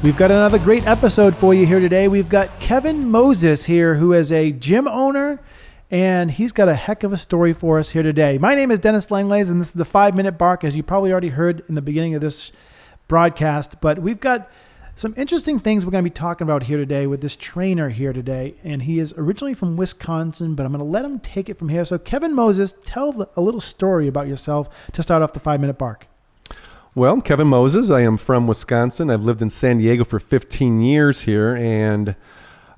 We've got another great episode for you here today. We've got Kevin Moses here, who is a gym owner, and he's got a heck of a story for us here today. My name is Dennis Langlais, and this is the 5-Minute Bark, as you probably already heard in the beginning of this broadcast. But we've got some interesting things we're going to be talking about here today with this trainer here today. And he is originally from Wisconsin, but I'm going to let him take it from here. So Kevin Moses, tell a little story about yourself to start off the 5-Minute Bark. Well, I'm Kevin Moses. I am from Wisconsin. I've lived in San Diego for 15 years here, and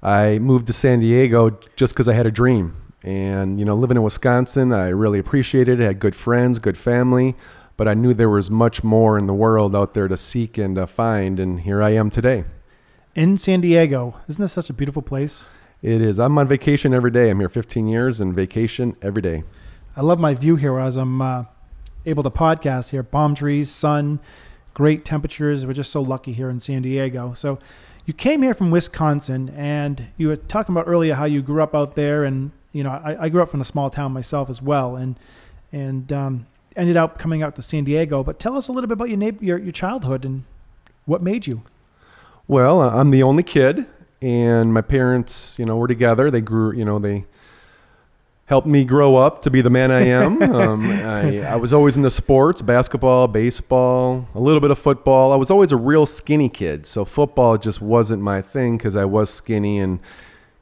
I moved to San Diego just because I had a dream. And, living in Wisconsin, I really appreciated it. I had good friends, good family, but I knew there was much more in the world out there to seek and to find, and here I am today. In San Diego. Isn't this such a beautiful place? It is. I'm on vacation every day. I'm here 15 years and vacation every day. I love my view here as I'm able to podcast here. Palm trees, sun, great temperatures. We're just so lucky here in San Diego. So you came here from Wisconsin, and you were talking about earlier how you grew up out there. And, I grew up from a small town myself as well, and ended up coming out to San Diego. But tell us a little bit about your childhood and what made you. Well, I'm the only kid, and my parents, were together. They grew, they helped me grow up to be the man I am. I was always into sports, basketball, baseball, a little bit of football. I was always a real skinny kid, so football just wasn't my thing because I was skinny and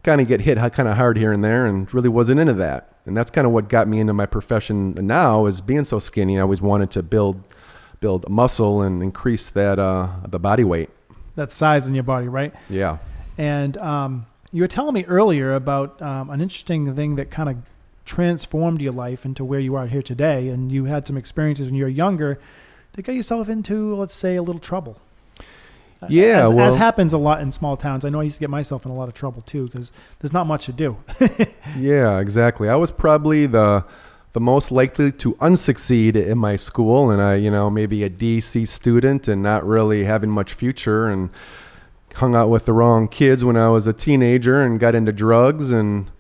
kind of get hit kind of hard here and there and really wasn't into that. And that's kind of what got me into my profession now, is being so skinny. I always wanted to build muscle and increase that the body weight. That size in your body, right? Yeah. And you were telling me earlier about an interesting thing that kind of transformed your life into where you are here today. And you had some experiences when you were younger that got yourself into, let's say, a little trouble. Yeah. As happens a lot in small towns. I know I used to get myself in a lot of trouble too, because there's not much to do. Yeah, exactly. I was probably the most likely to unsucceed in my school. And I, maybe a D.C. student and not really having much future, and hung out with the wrong kids when I was a teenager and got into drugs, and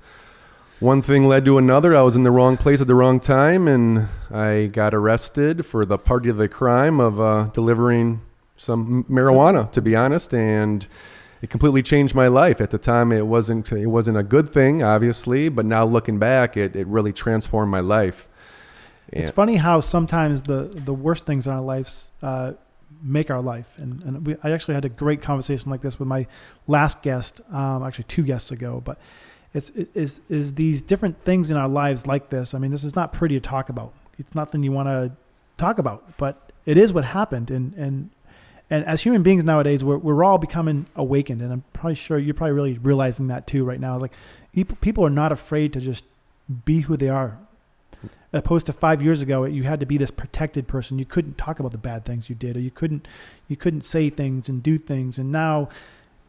one thing led to another. I was in the wrong place at the wrong time, and I got arrested for the party of the crime of delivering some marijuana, to be honest, and it completely changed my life. At the time, it wasn't a good thing, obviously, but now looking back, it really transformed my life. It's funny how sometimes the worst things in our lives make our life. And I actually had a great conversation like this with my last guest, actually 2 guests ago, but is these different things in our lives like this. I mean, this is not pretty to talk about. It's nothing you want to talk about, but it is what happened. And as human beings nowadays, we're all becoming awakened. And I'm probably sure you're probably really realizing that too right now. Like people are not afraid to just be who they are. As opposed to 5 years ago, you had to be this protected person. You couldn't talk about the bad things you did, or you couldn't say things and do things. And now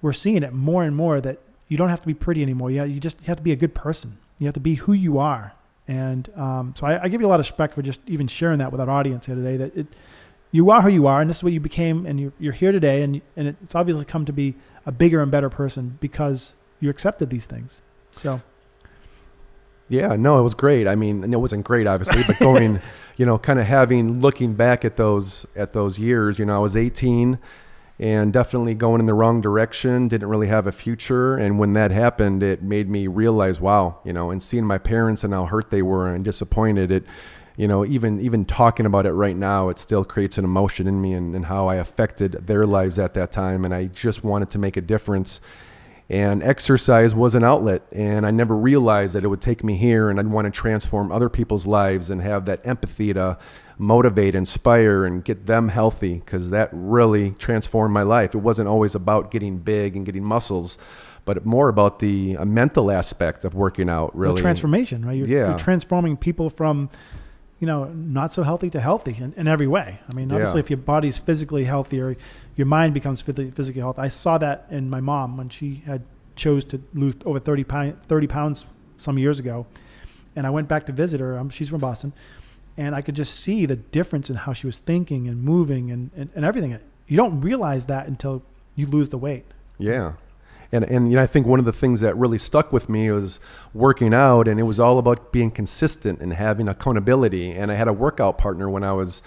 we're seeing it more and more that you don't have to be pretty anymore. You just have to be a good person. You have to be who you are. And so I give you a lot of respect for just even sharing that with our audience here today, that you are who you are, and this is what you became, and you're here today, and it's obviously come to be a bigger and better person because you accepted these things. So. Yeah, no, it was great. I mean, it wasn't great, obviously, but going, kind of looking back at those years, I was 18 and definitely going in the wrong direction, didn't really have a future. And when that happened, it made me realize, wow, and seeing my parents and how hurt they were and disappointed, even talking about it right now, it still creates an emotion in me and how I affected their lives at that time. And I just wanted to make a difference. And exercise was an outlet, and I never realized that it would take me here, and I'd want to transform other people's lives and have that empathy to motivate, inspire, and get them healthy, because that really transformed my life. It wasn't always about getting big and getting muscles, but more about the mental aspect of working out, really. The transformation, right? You're transforming people from, not so healthy to healthy in every way. I mean, obviously, if your body's physically healthier, your mind becomes physically healthy. I saw that in my mom when she had chose to lose over 30 pounds some years ago. And I went back to visit her. She's from Boston. And I could just see the difference in how she was thinking and moving and everything. You don't realize that until you lose the weight. Yeah. And I think one of the things that really stuck with me was working out, and it was all about being consistent and having accountability. And I had a workout partner when I was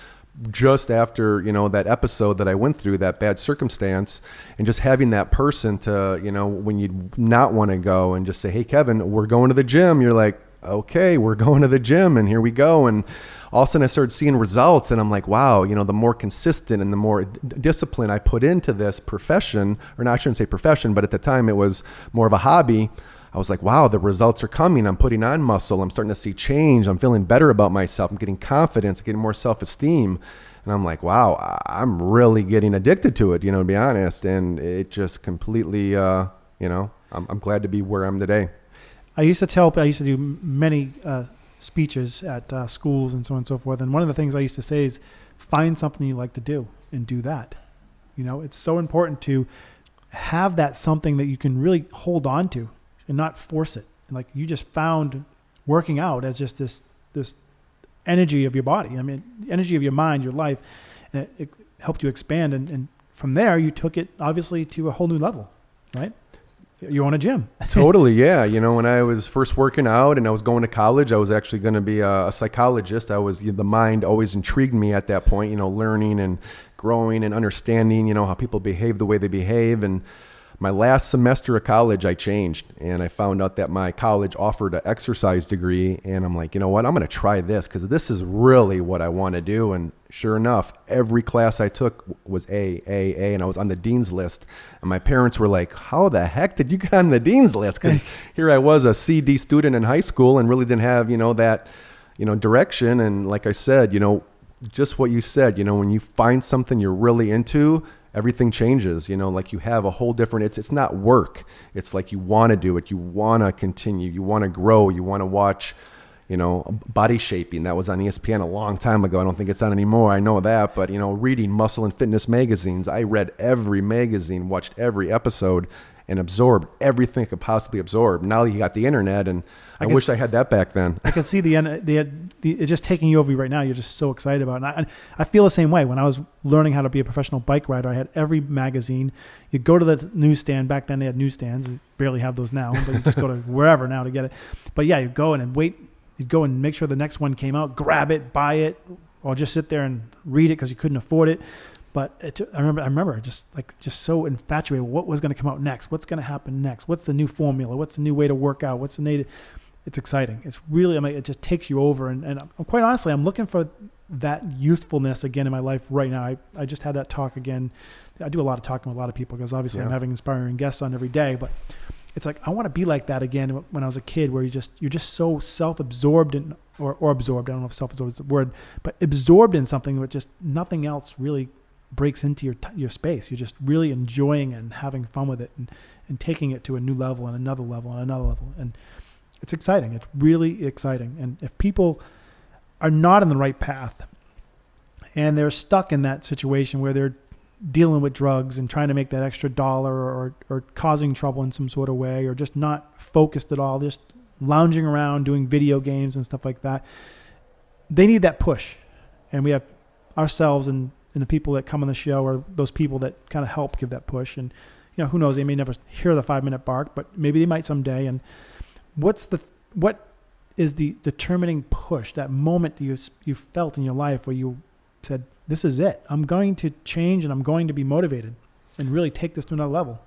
just after, that episode that I went through, that bad circumstance, and just having that person to, when you not want to go and just say, hey, Kevin, we're going to the gym. You're like, okay, we're going to the gym and here we go. And all of a sudden I started seeing results and I'm like, wow, the more consistent and the more discipline I put into this profession, or not, I shouldn't say profession, but at the time it was more of a hobby. I was like, wow, the results are coming. I'm putting on muscle. I'm starting to see change. I'm feeling better about myself. I'm getting confidence, getting more self-esteem. And I'm like, wow, I'm really getting addicted to it, to be honest. And it just completely, I'm glad to be where I'm today. I used to do many speeches at schools and so on and so forth. And one of the things I used to say is find something you like to do and do that. It's so important to have that something that you can really hold on to and not force it. Like you just found working out as just this energy of your body. I mean, energy of your mind, your life, and it helped you expand. And from there, you took it obviously to a whole new level, right? You own a gym. Totally. Yeah. When I was first working out and I was going to college, I was actually going to be a psychologist. The mind always intrigued me at that point, learning and growing and understanding, how people behave the way they behave. And my last semester of college, I changed and I found out that my college offered an exercise degree. And I'm like, you know what, I'm going to try this because this is really what I want to do. And sure enough, every class I took was A, and I was on the dean's list. And my parents were like, how the heck did you get on the dean's list? Because here I was, a CD student in high school and really didn't have, that, direction. And like I said, just what you said, when you find something you're really into, everything changes, like you have a whole different, it's not work. It's like you want to do it. You want to continue. You want to grow. You want to watch, Body Shaping. That was on ESPN a long time ago. I don't think it's on anymore. I know that. But, reading muscle and fitness magazines. I read every magazine, watched every episode, and absorbed everything I could possibly absorb. Now you got the internet, and I wish I had that back then. I can see it's just taking you over right now. You're just so excited about it. And I feel the same way. When I was learning how to be a professional bike rider, I had every magazine. You go to the newsstand. Back then they had newsstands. You barely have those now, but you just go to wherever now to get it. But yeah, you go in and wait. You'd go and make sure the next one came out, grab it, buy it, or just sit there and read it because you couldn't afford it. But I remember just so infatuated. What was going to come out next? What's going to happen next? What's the new formula? What's the new way to work out? What's the native? It's exciting. It's really, it just takes you over. And I'm, quite honestly, I'm looking for that youthfulness again in my life right now. I just had that talk again. I do a lot of talking with a lot of people because obviously I'm having inspiring guests on every day. But it's like I want to be like that again when I was a kid, where you're just so self-absorbed or absorbed. I don't know if self-absorbed is the word, but absorbed in something with just nothing else really breaks into your space. You're just really enjoying it and having fun with it and taking it to a new level and another level and another level. And it's exciting. It's really exciting. And if people are not in the right path and they're stuck in that situation where they're dealing with drugs and trying to make that extra dollar or causing trouble in some sort of way, or just not focused at all, just lounging around doing video games and stuff like that, they need that push. And we have ourselves and the people that come on the show are those people that kind of help give that push. And, who knows, they may never hear the 5-minute bark, but maybe they might someday. And what is the determining push, that moment that you felt in your life where you said, this is it. I'm going to change and I'm going to be motivated and really take this to another level?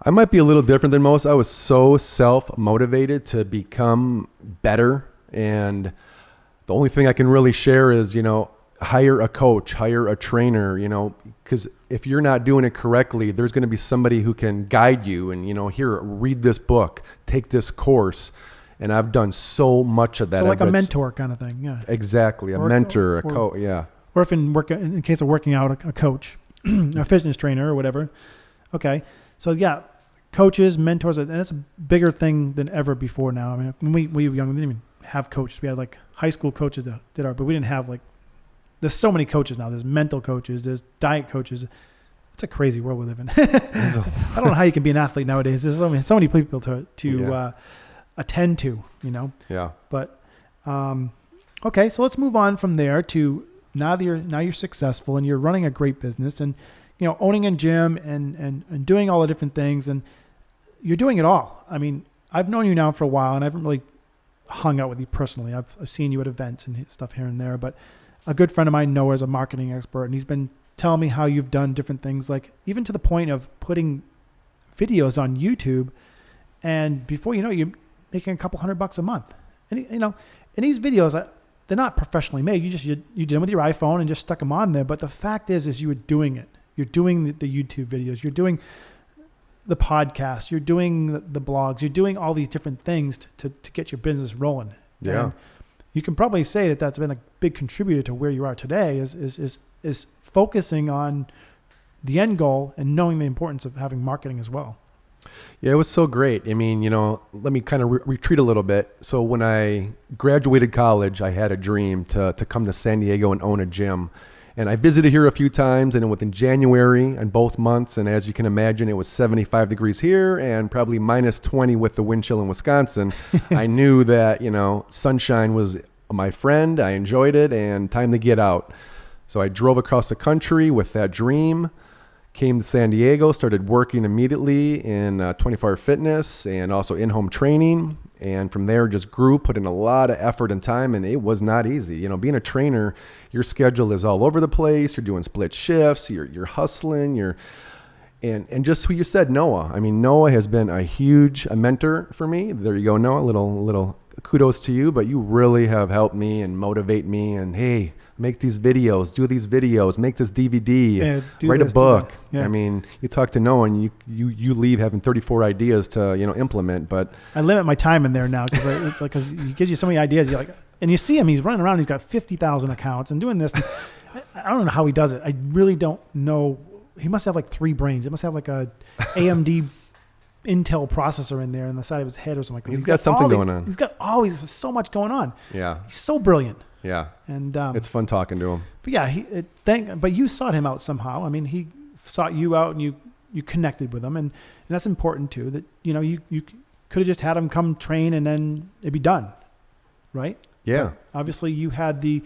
I might be a little different than most. I was so self-motivated to become better. And the only thing I can really share is, hire a coach, hire a trainer, because if you're not doing it correctly, there's going to be somebody who can guide you and, here, read this book, take this course. And I've done so much of that. So like a mentor kind of thing. Yeah, exactly. A mentor, a coach. Yeah. Or if in case of working out, a coach, a fitness trainer or whatever. Okay. So yeah, coaches, mentors, and that's a bigger thing than ever before now. I mean, when we were young, we didn't even have coaches. We had like high school coaches that did but we didn't have there's so many coaches now. There's mental coaches. There's diet coaches. It's a crazy world we live in. I don't know how you can be an athlete nowadays. There's so many people to attend to, Yeah. But okay, so let's move on from there to now you're successful and you're running a great business and owning a gym and doing all the different things, and you're doing it all. I mean, I've known you now for a while and I haven't really hung out with you personally. I've seen you at events and stuff here and there, but a good friend of mine, Noah, is a marketing expert, and he's been telling me how you've done different things, like even to the point of putting videos on YouTube, and before you know, you're making a couple $100 a month. And and these videos, they're not professionally made. You did them with your iPhone and just stuck them on there. But the fact is you were doing it. You're doing the YouTube videos. You're doing the podcast. You're doing the blogs. You're doing all these different things to get your business rolling. Yeah. And you can probably say that that's been a big contributor to where you are today. Is focusing on the end goal and knowing the importance of having marketing as well. Yeah, it was so great. I mean, let me kind of retreat a little bit. So when I graduated college, I had a dream to come to San Diego and own a gym. And I visited here a few times, and within January and both months, and as you can imagine, it was 75 degrees here and probably minus 20 with the wind chill in Wisconsin. I knew that, sunshine was my friend. I enjoyed it, and time to get out. So I drove across the country with that dream, came to San Diego, started working immediately in 24-hour fitness and also in-home training. And from there just grew, put in a lot of effort and time, and it was not easy. Being a trainer, your schedule is all over the place. You're doing split shifts, you're hustling, and just who you said, Noah. I mean, Noah has been a mentor for me. There you go, Noah, little kudos to you, but you really have helped me and motivate me, and hey, make these videos, do these videos, make this DVD, write a book. Yeah. I mean, you talk to Noah and you leave having 34 ideas to, implement, but I limit my time in there now because he gives you so many ideas. You're like, and you see him, he's running around, he's got 50,000 accounts and doing this. I don't know how he does it. I really don't know. He must have like 3 brains. He must have like a AMD Intel processor in there in the side of his head or something. He's got something going on. He's got always so much going on. Yeah. He's so brilliant. Yeah. And it's fun talking to him. But yeah, but you sought him out somehow. I mean, he sought you out and you connected with him, and that's important too, that you could have just had him come train and then it'd be done. Right? Yeah. But obviously you had the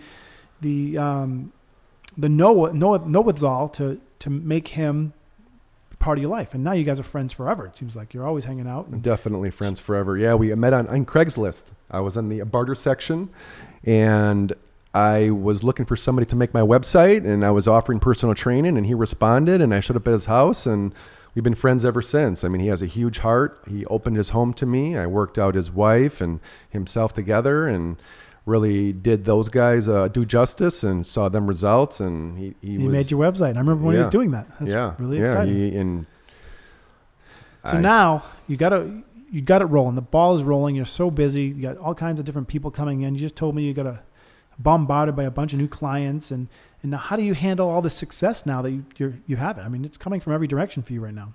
Noah to make him part of your life, and now you guys are friends forever. It seems like you're always hanging out. Definitely friends forever. Yeah, we met on Craigslist. I was in the barter section, and I was looking for somebody to make my website, and I was offering personal training, and he responded, and I showed up at his house, and we've been friends ever since. I mean, he has a huge heart. He opened his home to me. I worked out his wife and himself together, and really did those guys do justice and saw them results. And he made your website. I remember when he was doing that. That's really exciting. Now you got it rolling. The ball is rolling. You're so busy. You got all kinds of different people coming in. You just told me you got bombarded by a bunch of new clients. And now how do you handle all the success now that you have it? I mean, it's coming from every direction for you right now.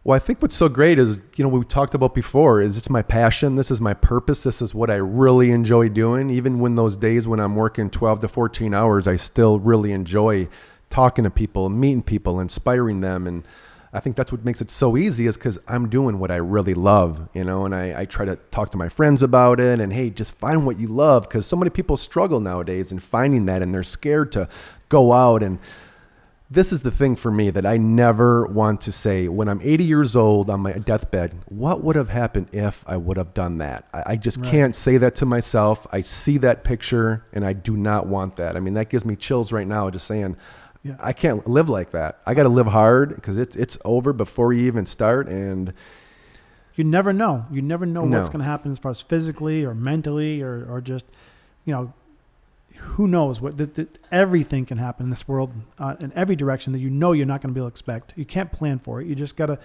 Well, I think what's so great is, what we talked about before is it's my passion. This is my purpose. This is what I really enjoy doing. Even when those days when I'm working 12 to 14 hours, I still really enjoy talking to people, meeting people, inspiring them. And I think that's what makes it so easy, is because I'm doing what I really love, and I try to talk to my friends about it, and hey, just find what you love, because so many people struggle nowadays in finding that, and they're scared to go out. And this is the thing for me that I never want to say when I'm 80 years old on my deathbed, what would have happened if I would have done that? I just can't say that to myself. I see that picture and I do not want that. I mean, that gives me chills right now just saying, I can't live like that. I got to live hard, because it's over before you even start. And you never know. You never know what's going to happen as far as physically or mentally or just, who knows what everything can happen in this world in every direction that you're not going to be able to expect. You can't plan for it. You just gotta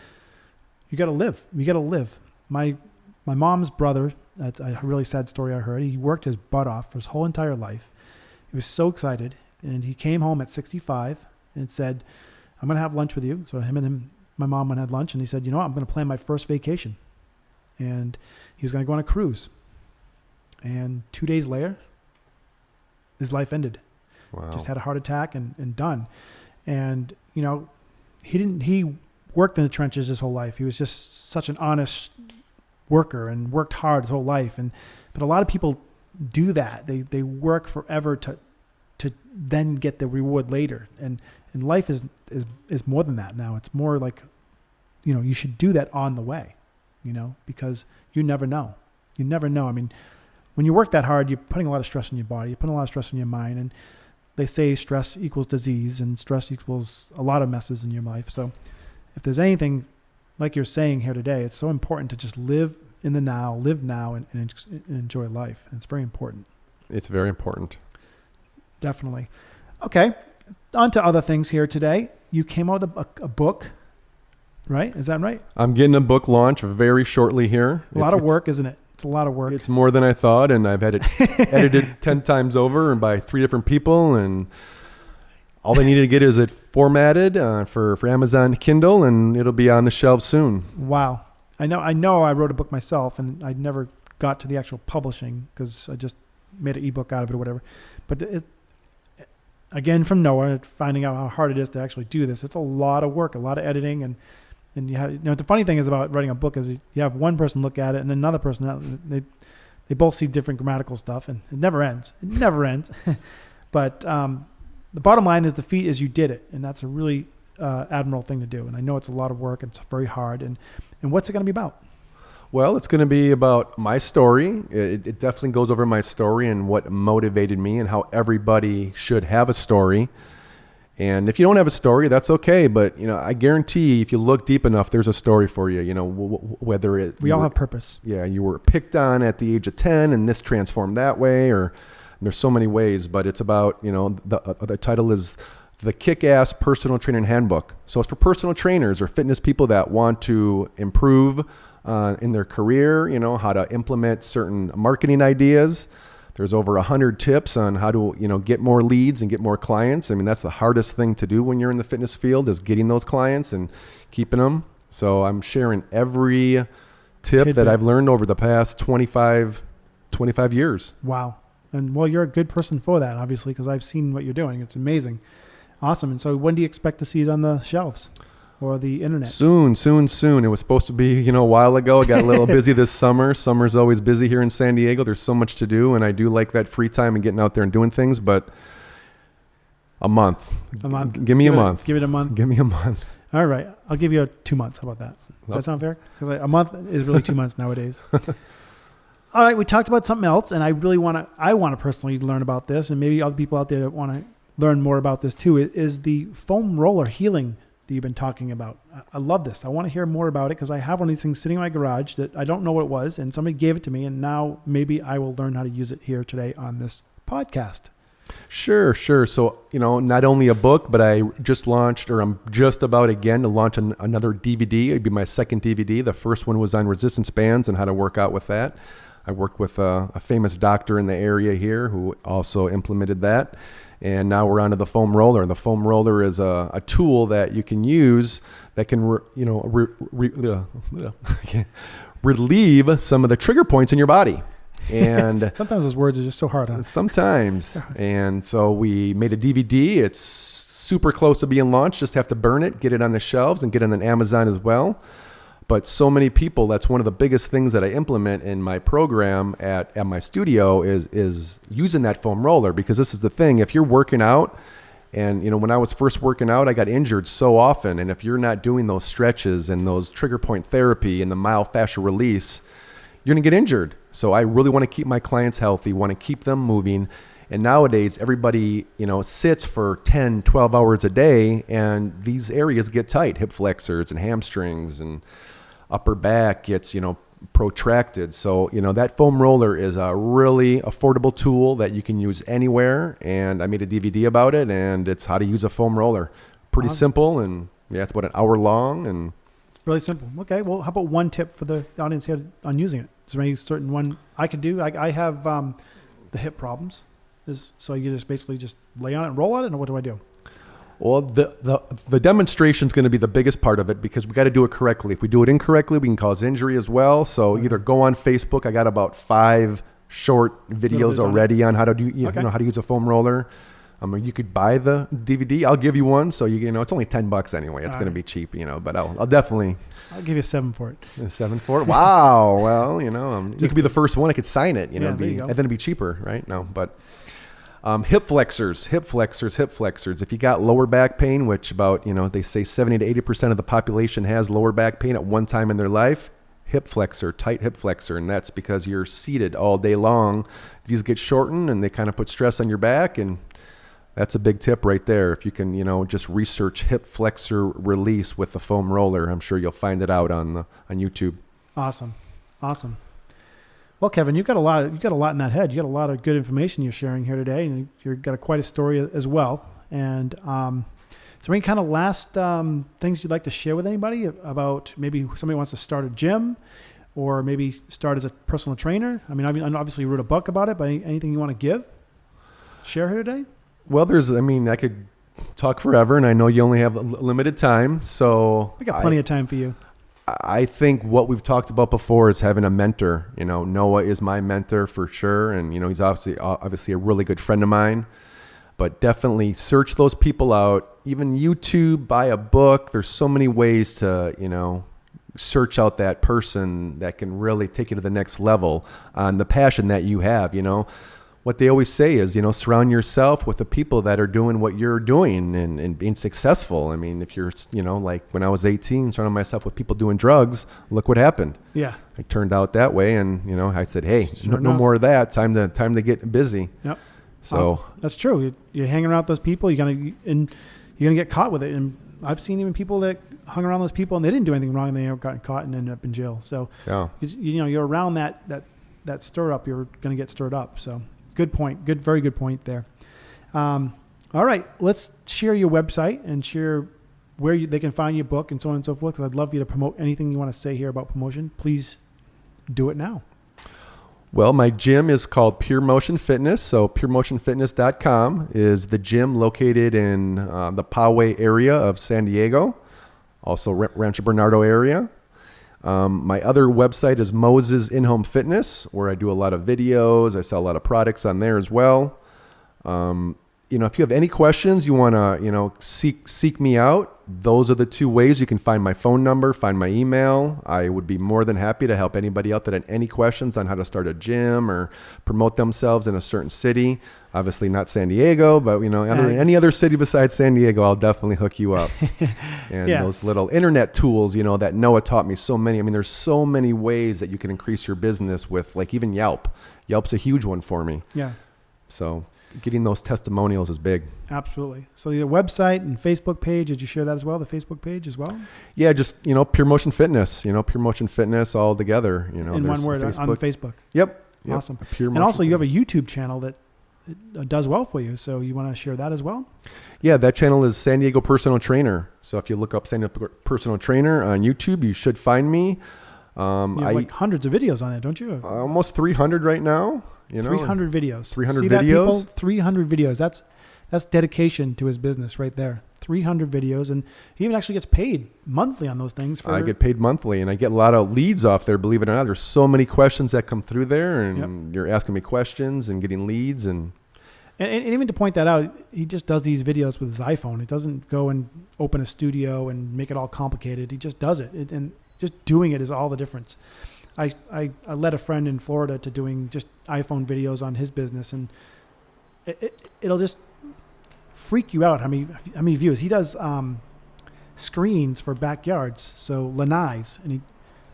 live. You gotta live. My mom's brother, that's a really sad story I heard. He worked his butt off for his whole entire life. He was so excited, and he came home at 65 and said, "I'm going to have lunch with you." So my mom went and had lunch, and he said, I'm going to plan my first vacation. And he was going to go on a cruise. And 2 days later, his life ended. Wow. Just had a heart attack and done. And, he worked in the trenches his whole life. He was just such an honest worker and worked hard his whole life. But a lot of people do that. They work forever to then get the reward later. And life is more than that now. It's more like, you should do that on the way, because you never know. You never know. I mean, when you work that hard, you're putting a lot of stress on your body. You're putting a lot of stress on your mind. And they say stress equals disease, and stress equals a lot of messes in your life. So if there's anything like you're saying here today, it's so important to just live in the now, and enjoy life. And it's very important. It's very important. Definitely. Okay. On to other things here today. You came out with a book, right? Is that right? I'm getting a book launch very shortly here. A lot of work, isn't it? It's a lot of work. It's more than I thought, and I've had it edited 10 times over and by 3 different people, and all they needed to get is it formatted for Amazon Kindle, and it'll be on the shelves soon. Wow. I know I wrote a book myself, and I never got to the actual publishing because I just made an ebook out of it or whatever. But again, from Noah, finding out how hard it is to actually do this, it's a lot of work, a lot of editing, and you have, the funny thing is about writing a book is you have one person look at it and another person, they both see different grammatical stuff, and it never ends. It never ends. But the bottom line is the feat is you did it, and that's a really admirable thing to do. And I know it's a lot of work, and it's very hard. And what's it going to be about? Well, it's going to be about my story. It definitely goes over my story and what motivated me and how everybody should have a story. And if you don't have a story, that's okay. But, I guarantee if you look deep enough, there's a story for you, whether it... We all have purpose. Yeah, you were picked on at the age of 10 and this transformed that way, or there's so many ways. But it's about, the title is The Kick-Ass Personal Training Handbook. So it's for personal trainers or fitness people that want to improve in their career, how to implement certain marketing ideas. There's over 100 tips on how to, get more leads and get more clients. I mean, that's the hardest thing to do when you're in the fitness field is getting those clients and keeping them. So I'm sharing every tip that I've learned over the past 25 years. Wow. And well, you're a good person for that, obviously, because I've seen what you're doing. It's amazing. Awesome. And so when do you expect to see it on the shelves or the internet? Soon. It was supposed to be, a while ago. I got a little busy this summer. Summer's always busy here in San Diego. There's so much to do, and I do like that free time and getting out there and doing things, but a month. A month. Give me a month. Give it a month. Give me a month. All right. I'll give you 2 months. How about that? Does that sound fair? Because a month is really 2 months nowadays. All right. We talked about something else, and I want to personally learn about this, and maybe other people out there that want to learn more about this too, is the foam roller healing that you've been talking about. I love this. I want to hear more about it because I have one of these things sitting in my garage that I don't know what it was, and somebody gave it to me, and now maybe I will learn how to use it here today on this podcast. Sure. So, not only a book, but I just launched, or I'm just about again to launch another DVD. It'd be my second DVD. The first one was on resistance bands and how to work out with that. I worked with a famous doctor in the area here who also implemented that. And now we're onto the foam roller. And the foam roller is a tool that you can use that can, relieve some of the trigger points in your body. And sometimes those words are just so hard on. Sometimes. And so we made a DVD. It's super close to being launched. Just have to burn it, get it on the shelves, and get it on Amazon as well. But so many people, that's one of the biggest things that I implement in my program at my studio is using that foam roller, because this is the thing. If you're working out, and when I was first working out, I got injured so often. And if you're not doing those stretches and those trigger point therapy and the myofascial release, you're going to get injured. So I really want to keep my clients healthy, want to keep them moving. And nowadays, everybody, sits for 10, 12 hours a day, and these areas get tight, hip flexors and hamstrings and upper back gets, protracted. So, that foam roller is a really affordable tool that you can use anywhere. And I made a DVD about it, and it's how to use a foam roller. Pretty simple. And it's about an hour long and really simple. Okay. Well, how about one tip for the audience here on using it? Is there any certain one I could do? I have the hip problems. So you just basically just lay on it and roll on it, or what do I do? Well, the demonstration is going to be the biggest part of it, because we got to do it correctly. If we do it incorrectly, we can cause injury as well. So either go on Facebook. I got about 5 short videos already on how to do how to use a foam roller. You could buy the DVD. I'll give you one. So it's only $10 anyway. It's going to be cheap, but I'll definitely. I'll give you 7 for it. 7 for it? Wow. Well, you could be the first one. I could sign it. And then it'd be cheaper, right? No, but. Hip flexors. If you got lower back pain, which about, they say 70 to 80% of the population has lower back pain at one time in their life, hip flexor, tight hip flexor, and that's because you're seated all day long. These get shortened and they kind of put stress on your back, and that's a big tip right there. If you can, just research hip flexor release with the foam roller, I'm sure you'll find it out on YouTube. Awesome. Well, Kevin, you've got a lot in that head. You got a lot of good information you're sharing here today, and you've got quite a story as well. And is there any kind of last things you'd like to share with anybody about maybe somebody wants to start a gym or maybe start as a personal trainer? I mean, obviously you wrote a book about it, but anything you want to share here today? Well, I could talk forever, and I know you only have a limited time, so I got plenty of time for you. I think what we've talked about before is having a mentor. Noah is my mentor for sure, and he's obviously a really good friend of mine. But definitely search those people out. Even YouTube, buy a book. There's so many ways to search out that person that can really take you to the next level on the passion that you have. What they always say is, surround yourself with the people that are doing what you're doing and being successful. I mean, if you're, like when I was 18, surrounding myself with people doing drugs, look what happened. Yeah. It turned out that way. And, I said, hey, no more of that. Time to get busy. Yep. So that's true. You're hanging around those people, you're going to get caught with it. And I've seen even people that hung around those people and they didn't do anything wrong and they got caught and ended up in jail. So, yeah. You're around that stir up, you're going to get stirred up. So, good point. Very good point there. All right, let's share your website and share where they can find your book and so on and so forth, because I'd love you to promote anything you want to say here about promotion. Please do it now. Well, my gym is called Pure Motion Fitness. So puremotionfitness.com is the gym located in the Poway area of San Diego, also Rancho Bernardo area. My other website is Moses In-Home Fitness, where I do a lot of videos. I sell a lot of products on there as well. If you have any questions, you want to, seek me out. Those are the two ways. You can find my phone number, find my email. I would be more than happy to help anybody out that had any questions on how to start a gym or promote themselves in a certain city. Obviously not San Diego, but any other city besides San Diego, I'll definitely hook you up. And those little internet tools, that Noah taught me so many. I mean, there's so many ways that you can increase your business with, like even Yelp. Yelp's a huge one for me. Yeah. So getting those testimonials is big. Absolutely. So the website and Facebook page, did you share that as well? The Facebook page as well? Yeah, just, Pure Motion Fitness, Pure Motion Fitness all together, in one word on Facebook. Yep. Awesome. And also you have a YouTube channel that does well for you. So you want to share that as well? Yeah, that channel is San Diego Personal Trainer. So if you look up San Diego Personal Trainer on YouTube, you should find me. You have like hundreds of videos on it, don't you? Almost 300 right now. 300 videos. 300 See videos. That, people? 300 videos. That's dedication to his business right there. 300 videos, and he even actually gets paid monthly on those things. I get paid monthly, and I get a lot of leads off there. Believe it or not, there's so many questions that come through there, and You're asking me questions and getting leads, and even to point that out, he just does these videos with his iPhone. He doesn't go and open a studio and make it all complicated. He just does it, and just doing it is all the difference. I led a friend in Florida to doing just iPhone videos on his business, and it'll just freak you out how many views. He does screens for backyards, so lanais, and you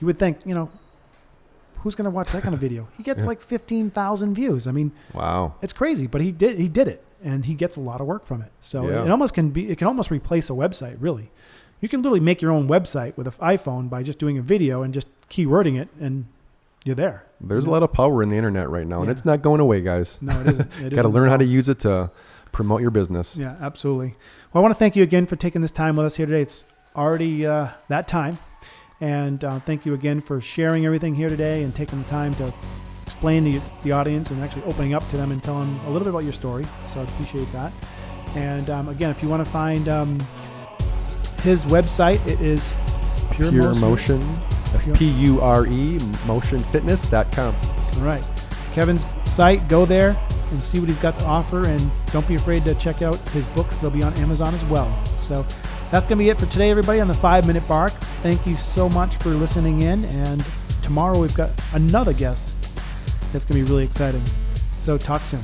would think, who's going to watch that kind of video? He gets like 15,000 views. I mean, wow, it's crazy, but he did it, and he gets a lot of work from it. So it can almost replace a website, really. You can literally make your own website with an iPhone by just doing a video and just keywording it, and you're there. There's a lot of power in the internet right now, and it's not going away, guys. No, it isn't. Got to learn how to use it to promote your business. Yeah, absolutely. Well, I want to thank you again for taking this time with us here today. It's already that time, and thank you again for sharing everything here today and taking the time to explain to the audience and actually opening up to them and telling them a little bit about your story. So I appreciate that. And again, if you want to find his website, it is Pure Motion. That's Pure motionfitness.com. All right. Kevin's site, go there and see what he's got to offer, and don't be afraid to check out his books. They'll be on Amazon as well. So that's going to be it for today, everybody, on the 5-Minute Bark. Thank you so much for listening in, and tomorrow we've got another guest that's going to be really exciting. So talk soon.